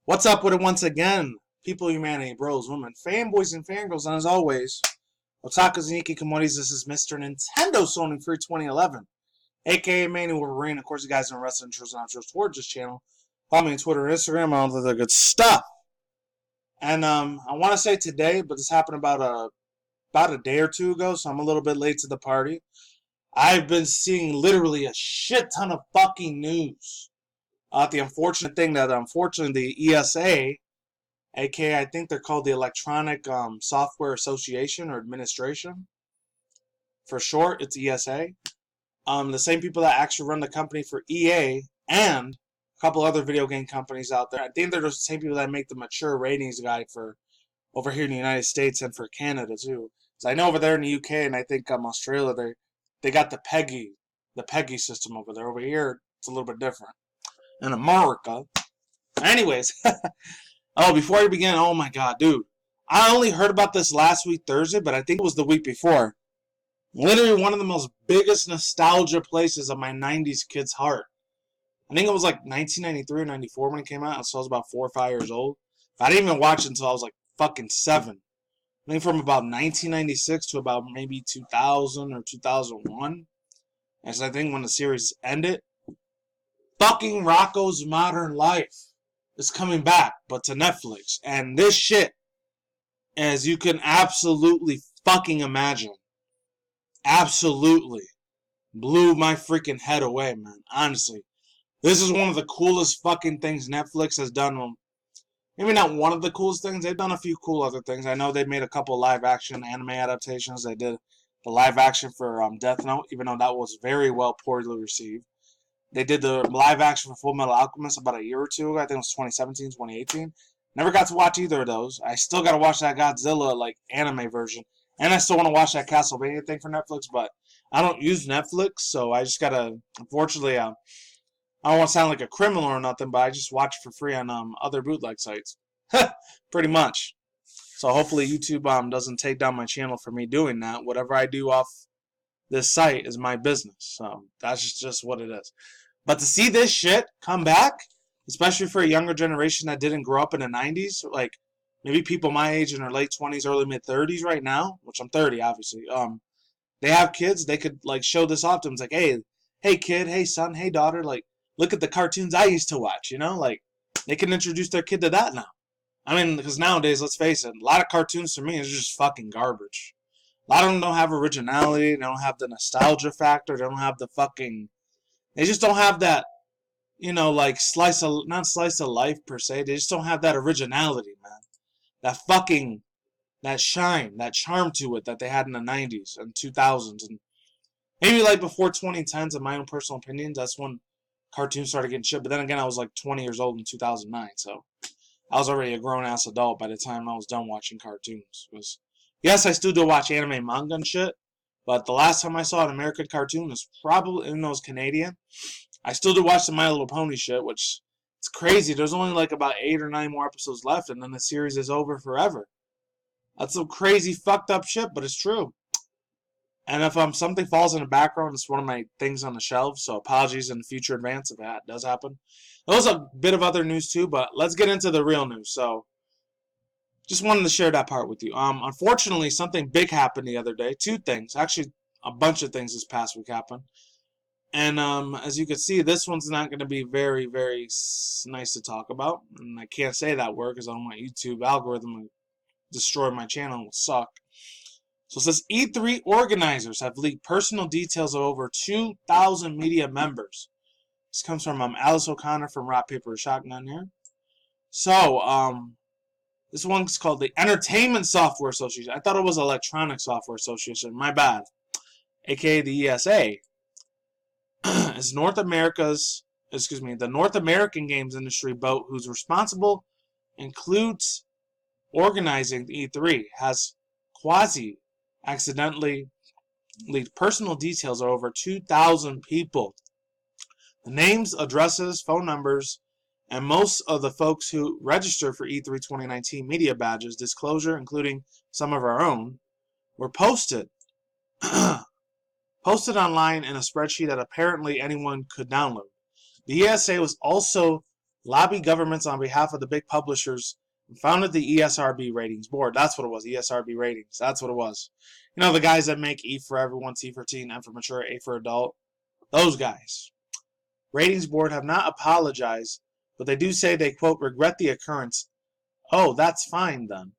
What's up with it once again? People, humanity, bros, women, fanboys, and fangirls, and as always, otakus and commodities, this is Mr. Nintendo Sony Free 2011, aka Manny Wolverine. Of course, you guys know wrestling shows and shows towards this channel. Follow me on Twitter and Instagram, all of the good stuff. And I want to say today, but this happened about a day or two ago, so I'm a little bit late to the party. I've been seeing literally a shit ton of fucking news. The unfortunate thing that unfortunately the ESA, aka I think they're called the Electronic Software Association or Administration, for short, it's ESA. The same people that actually run the company for EA and a couple other video game companies out there. I think they're the same people that make the mature ratings guide for over here in the United States and for Canada too. So I know over there in the UK and I think Australia they got the PEGI system over there. Over here it's a little bit different. In America. Anyways, before I begin, oh my god, dude. I only heard about this last week Thursday, but I think it was the week before. Literally one of the most biggest nostalgia places of my 90s kid's heart. I think it was like 1993 or 94 when it came out, so I was about 4 or 5 years old. I didn't even watch it until I was like fucking 7. I think from about 1996 to about maybe 2000 or 2001. As I think when the series ended. Fucking Rocko's Modern Life is coming back, but to Netflix. And this shit, as you can absolutely fucking imagine, absolutely blew my freaking head away, man. Honestly. This is one of the coolest fucking things Netflix has done. Maybe not one of the coolest things. They've done a few cool other things. I know they've made a couple live action anime adaptations. They did the live action for Death Note, even though that was very well poorly received. They did the live action for Full Metal Alchemist about a year or two ago. I think it was 2017, 2018. Never got to watch either of those. I still got to watch that Godzilla anime version. And I still want to watch that Castlevania thing for Netflix, but I don't use Netflix, so I just got to, unfortunately, I don't want to sound like a criminal or nothing, but I just watch it for free on other bootleg sites. Pretty much. So hopefully YouTube doesn't take down my channel for me doing that. Whatever I do off this site is my business. So that's just what it is. But to see this shit come back, especially for a younger generation that didn't grow up in the 90s, like maybe people my age in their late 20s, early mid 30s right now, which I'm 30 obviously, they have kids, they could like show this off to them. It's like, hey kid, hey son, hey daughter, like look at the cartoons I used to watch, like they can introduce their kid to that now. I mean, because nowadays, let's face it, a lot of cartoons to me is just fucking garbage. A lot of them don't have originality. They don't have the nostalgia factor. They don't have the fucking... They just don't have that, like not slice of life per se. They just don't have that originality, man. That shine, that charm to it that they had in the 90s and 2000s. And maybe like before 2010s, in my own personal opinion, that's when cartoons started getting shit. But then again, I was like 20 years old in 2009, so I was already a grown-ass adult by the time I was done watching cartoons. Yes, I still do watch anime, manga, and shit. But the last time I saw an American cartoon was probably, even though it was Canadian. I still do watch the My Little Pony shit, which it's crazy. There's only like about 8 or 9 more episodes left, and then the series is over forever. That's some crazy fucked up shit, but it's true. And if something falls in the background, it's one of my things on the shelf, so apologies in future advance if that does happen. There's a bit of other news too, but let's get into the real news. So, just wanted to share that part with you. Unfortunately, something big happened the other day. 2 things. Actually, a bunch of things this past week happened. And as you can see, this one's not going to be very, very nice to talk about. And I can't say that word because I don't want YouTube algorithm to destroy my channel. It will suck. So it says E3 organizers have leaked personal details of over 2,000 media members. This comes from Alice O'Connor from Rock, Paper, Shotgun here. So, this one's called the Entertainment Software Association. I thought it was Electronic Software Association. My bad. AKA the ESA. Is the North American games industry boat whose responsible includes organizing the E3 has quasi-accidentally leaked personal details of over 2,000 people. The names, addresses, phone numbers, and most of the folks who register for E3 2019 media badges disclosure, including some of our own, were posted online in a spreadsheet that apparently anyone could download. The ESA was also lobby governments on behalf of the big publishers, and founded the ESRB ratings board. That's what it was, ESRB ratings. That's what it was. You know, the guys that make E for everyone, T for teen, M for mature, A for adult. Those guys. Ratings board have not apologized, but they do say they, quote, regret the occurrence. Oh, that's fine then.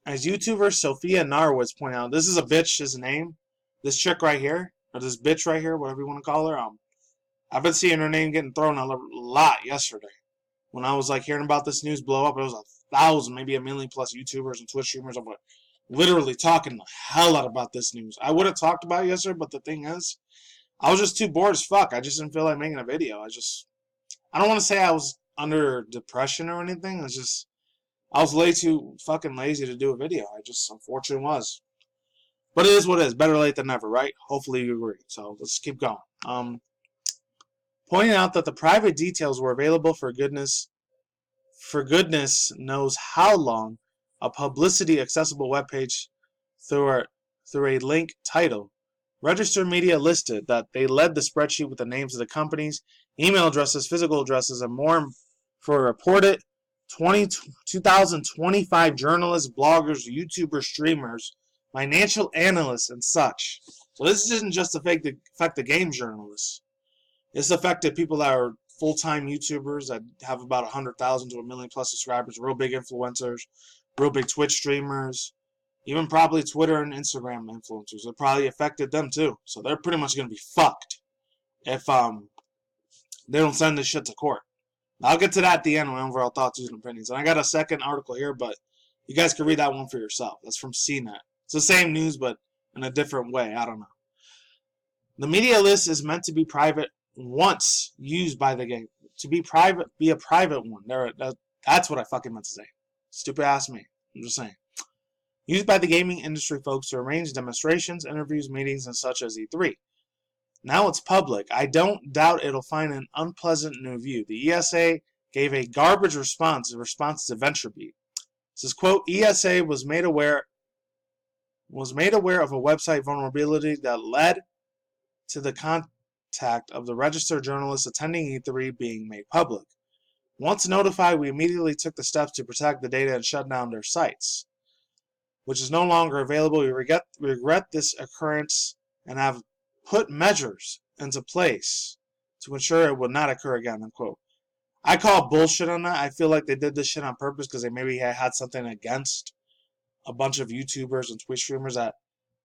As YouTuber Sophia Narwitz pointed out, this is a bitch, his name. This chick right here, or this bitch right here, whatever you want to call her. I've been seeing her name getting thrown a lot yesterday. When I was like hearing about this news blow up, it was 1,000, maybe 1,000,000 plus YouTubers and Twitch streamers. I'm literally talking the hell out about this news. I would have talked about it yesterday, but the thing is, I was just too bored as fuck. I just didn't feel like making a video. I don't want to say I was under depression or anything. I was way too fucking lazy to do a video. I just unfortunately was. But it is what it is. Better late than never, right? Hopefully you agree. So let's keep going. Pointing out that the private details were available for goodness knows how long, a publicity accessible webpage through a link title. Registered Media listed that they led the spreadsheet with the names of the companies, email addresses, physical addresses, and more for reported 2025 journalists, bloggers, YouTubers, streamers, financial analysts, and such. So this isn't just affect the game journalists. It's affected people that are full-time YouTubers that have about 100,000 to 1,000,000 plus subscribers, real big influencers, real big Twitch streamers, even probably Twitter and Instagram influencers. It probably affected them too. So they're pretty much going to be fucked if they don't send this shit to court. I'll get to that at the end, my overall thoughts, views, and opinions. And I got a second article here, but you guys can read that one for yourself. That's from CNET. It's the same news, but in a different way. I don't know. The media list is meant to be private once used by the game. To be private, be a private one. That's what I fucking meant to say. Stupid ass me. I'm just saying. Used by the gaming industry folks to arrange demonstrations, interviews, meetings, and such as E3. Now it's public. I don't doubt it'll find an unpleasant new view. The ESA gave a garbage response in response to VentureBeat. It says, quote, ESA was made aware of a website vulnerability that led to the contact of the registered journalists attending E3 being made public. Once notified, we immediately took the steps to protect the data and shut down their sites, which is no longer available. We regret this occurrence and have put measures into place to ensure it will not occur again, unquote. I call bullshit on that. I feel like they did this shit on purpose because they maybe had something against a bunch of YouTubers and Twitch streamers that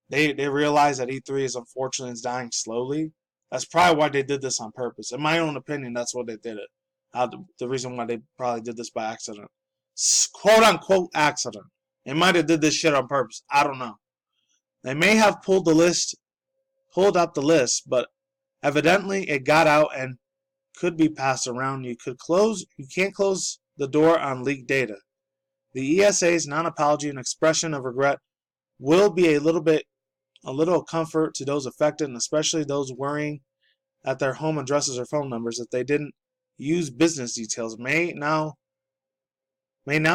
they realize that E3 is unfortunately dying slowly. That's probably why they did this on purpose. In my own opinion, that's what they did it. The reason why they probably did this by accident. Quote unquote accident. They might have did this shit on purpose. I don't know. They may have pulled up the list, but evidently it got out and could be passed around. You can't close the door on leaked data. The ESA's non-apology and expression of regret will be a little comfort to those affected, and especially those worrying that their home addresses or phone numbers, if they didn't use business details, may now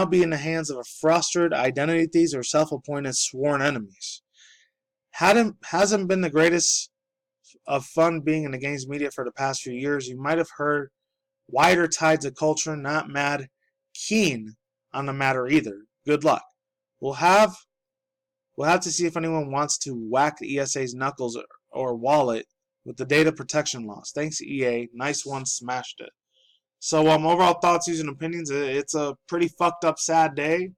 be in the hands of frustrated identity thieves or self-appointed sworn enemies. Hasn't been the greatest of fun being in the games media for the past few years. You might have heard wider tides of culture, not mad keen on the matter either. Good luck. We'll have to see if anyone wants to whack the ESA's knuckles or wallet with the data protection laws. Thanks, EA. Nice one, smashed it. So, overall thoughts, views, and opinions. It's a pretty fucked up, sad day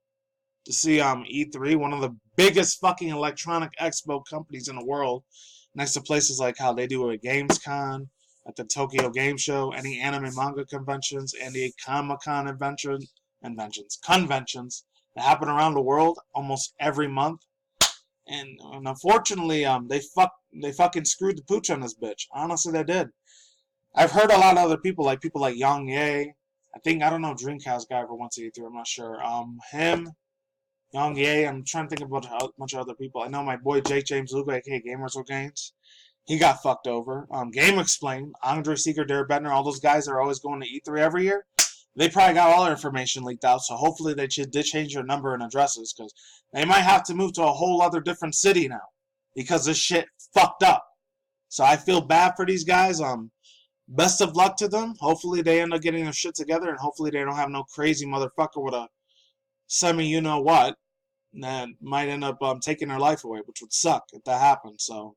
to see E3, one of the biggest fucking electronic expo companies in the world, next to places like how they do at Gamescom, at the Tokyo Game Show, any anime manga conventions, and the Comic-Con conventions that happen around the world almost every month. And unfortunately, they fucking screwed the pooch on this bitch. Honestly, they did. I've heard a lot of other people like Yang Ye. I don't know Dreamcast guy ever went to E3. I'm not sure. Him, Yang Ye. I'm trying to think about a bunch of other people. I know my boy Jake James Lugo, aka Gamers with Games. He got fucked over. Game Explain, Andre Seeger, Derek Bettner, all those guys that are always going to E3 every year. They probably got all their information leaked out, so hopefully they did change their number and addresses, because they might have to move to a whole other different city now, because this shit fucked up. So I feel bad for these guys. Best of luck to them. Hopefully they end up getting their shit together, and hopefully they don't have no crazy motherfucker with a semi-you-know-what that might end up taking their life away, which would suck if that happened. So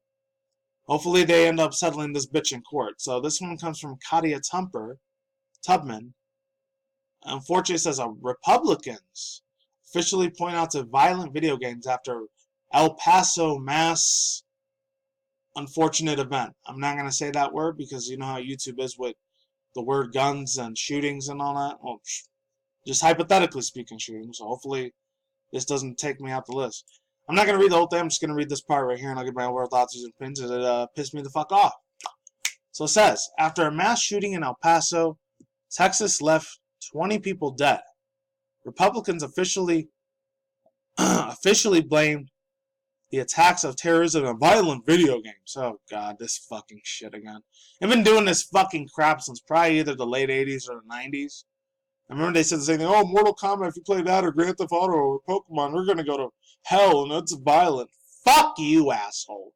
hopefully they end up settling this bitch in court. So this one comes from Katia Tubman. Unfortunately, it says Republicans officially point out to violent video games after El Paso mass unfortunate event. I'm not going to say that word because you know how YouTube is with the word guns and shootings and all that. Well, just hypothetically speaking shootings. So hopefully this doesn't take me out the list. I'm not going to read the whole thing. I'm just going to read this part right here and I'll give my overall thoughts and opinions. It pissed me the fuck off. So it says, after a mass shooting in El Paso, Texas left 20 people dead. Republicans officially blamed the attacks of terrorism and violent video games. Oh god, this fucking shit again. I've been doing this fucking crap since probably either the late 80s or the 90s. I remember they said the same thing, oh, Mortal Kombat, if you play that or Grand Theft Auto or Pokemon, we're gonna go to hell and that's violent. Fuck you, asshole.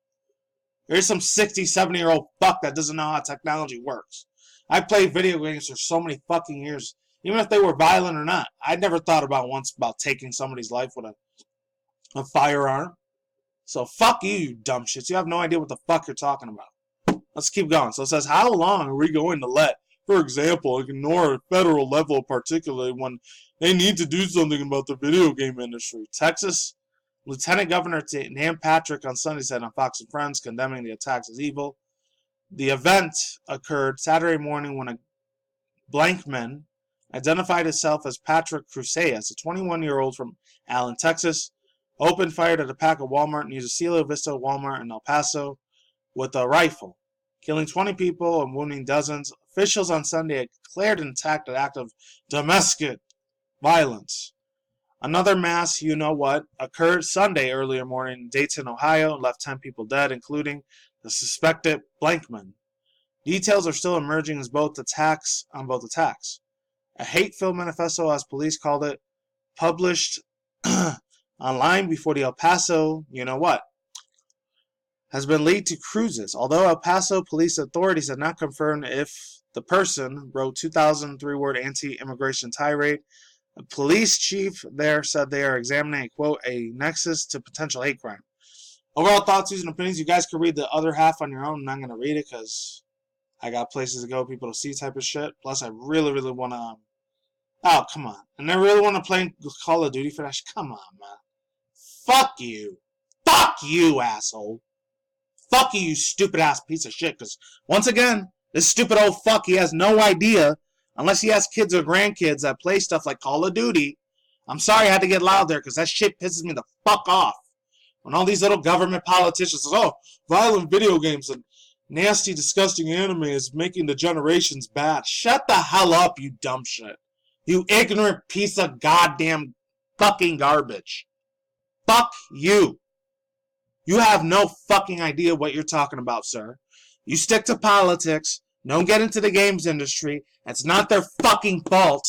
There's some 60, 70-year-old fuck that doesn't know how technology works. I played video games for so many fucking years. Even if they were violent or not. I never thought about taking somebody's life with a firearm. So fuck you, you dumb shits. You have no idea what the fuck you're talking about. Let's keep going. So it says, how long are we going to let, for example, ignore a federal level particularly when they need to do something about the video game industry? Texas Lieutenant Governor Dan Patrick on Sunday said on Fox and Friends, condemning the attacks as evil. The event occurred Saturday morning when a blankman identified himself as Patrick Cruces, a 21-year-old from Allen, Texas, opened fire at a pack of Walmart near the Cielo Vista Walmart in El Paso with a rifle, killing 20 people and wounding dozens. Officials on Sunday declared an act of domestic violence. Another mass, you-know-what, occurred Sunday earlier morning in Dayton, Ohio, and left 10 people dead, including the suspected blankman. Details are still emerging as both attacks. A hate-filled manifesto, as police called it, published online before the El Paso, you-know-what, has been leaked to Cruces. Although El Paso police authorities have not confirmed if the person wrote 2,003-word anti-immigration tirade, the police chief there said they are examining, quote, a nexus to potential hate crime. Overall thoughts, views, and opinions. You guys can read the other half on your own. I'm not going to read it because I got places to go, people to see type of shit. Plus, I really, really want to... oh, come on. And I really want to play Call of Duty for that shit. Come on, man. Fuck you. Fuck you, asshole. Fuck you, you stupid-ass piece of shit. Because, once again, this stupid old fuck, he has no idea, unless he has kids or grandkids that play stuff like Call of Duty. I'm sorry I had to get loud there, because that shit pisses me the fuck off. When all these little government politicians say, oh, violent video games and nasty, disgusting anime is making the generations bad. Shut the hell up, you dumb shit. You ignorant piece of goddamn fucking garbage. Fuck you. You have no fucking idea what you're talking about, sir. You stick to politics. Don't get into the games industry. It's not their fucking fault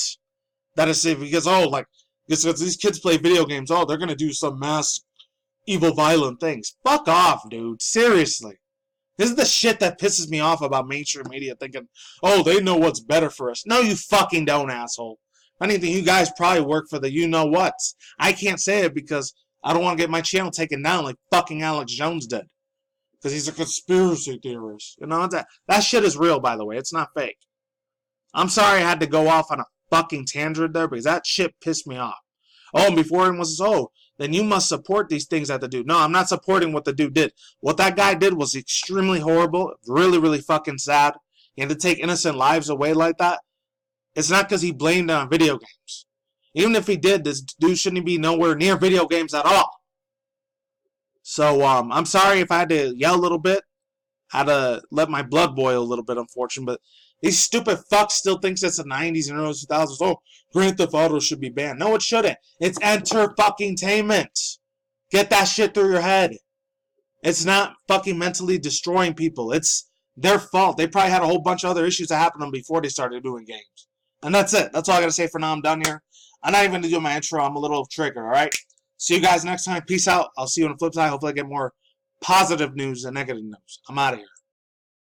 that it's because, oh, like, because these kids play video games, oh, they're going to do some mass evil, violent things. Fuck off, dude. Seriously. This is the shit that pisses me off about mainstream media thinking, oh, they know what's better for us. No, you fucking don't, asshole. If anything, you guys probably work for the you-know-whats. I can't say it because I don't want to get my channel taken down like fucking Alex Jones did. Because he's a conspiracy theorist. You know, that shit is real, by the way. It's not fake. I'm sorry I had to go off on a fucking tangent there because that shit pissed me off. Oh, and before everyone says, oh, then you must support these things that the dude. No, I'm not supporting what the dude did. What that guy did was extremely horrible, really, really fucking sad. He had to take innocent lives away like that. It's not because he blamed it on video games. Even if he did, this dude shouldn't be nowhere near video games at all. So, I'm sorry if I had to yell a little bit. I had to let my blood boil a little bit, unfortunately. But these stupid fucks still thinks it's the 90s and early 2000s. Oh, Grand Theft Auto should be banned. No, it shouldn't. It's enter-fucking-tainment. Get that shit through your head. It's not fucking mentally destroying people. It's their fault. They probably had a whole bunch of other issues that happened to them before they started doing games. And that's it. That's all I got to say for now. I'm done here. I'm not even going to do my intro. I'm a little trigger, alright? See you guys next time. Peace out. I'll see you on the flip side. Hopefully I get more positive news than negative news. I'm out of here.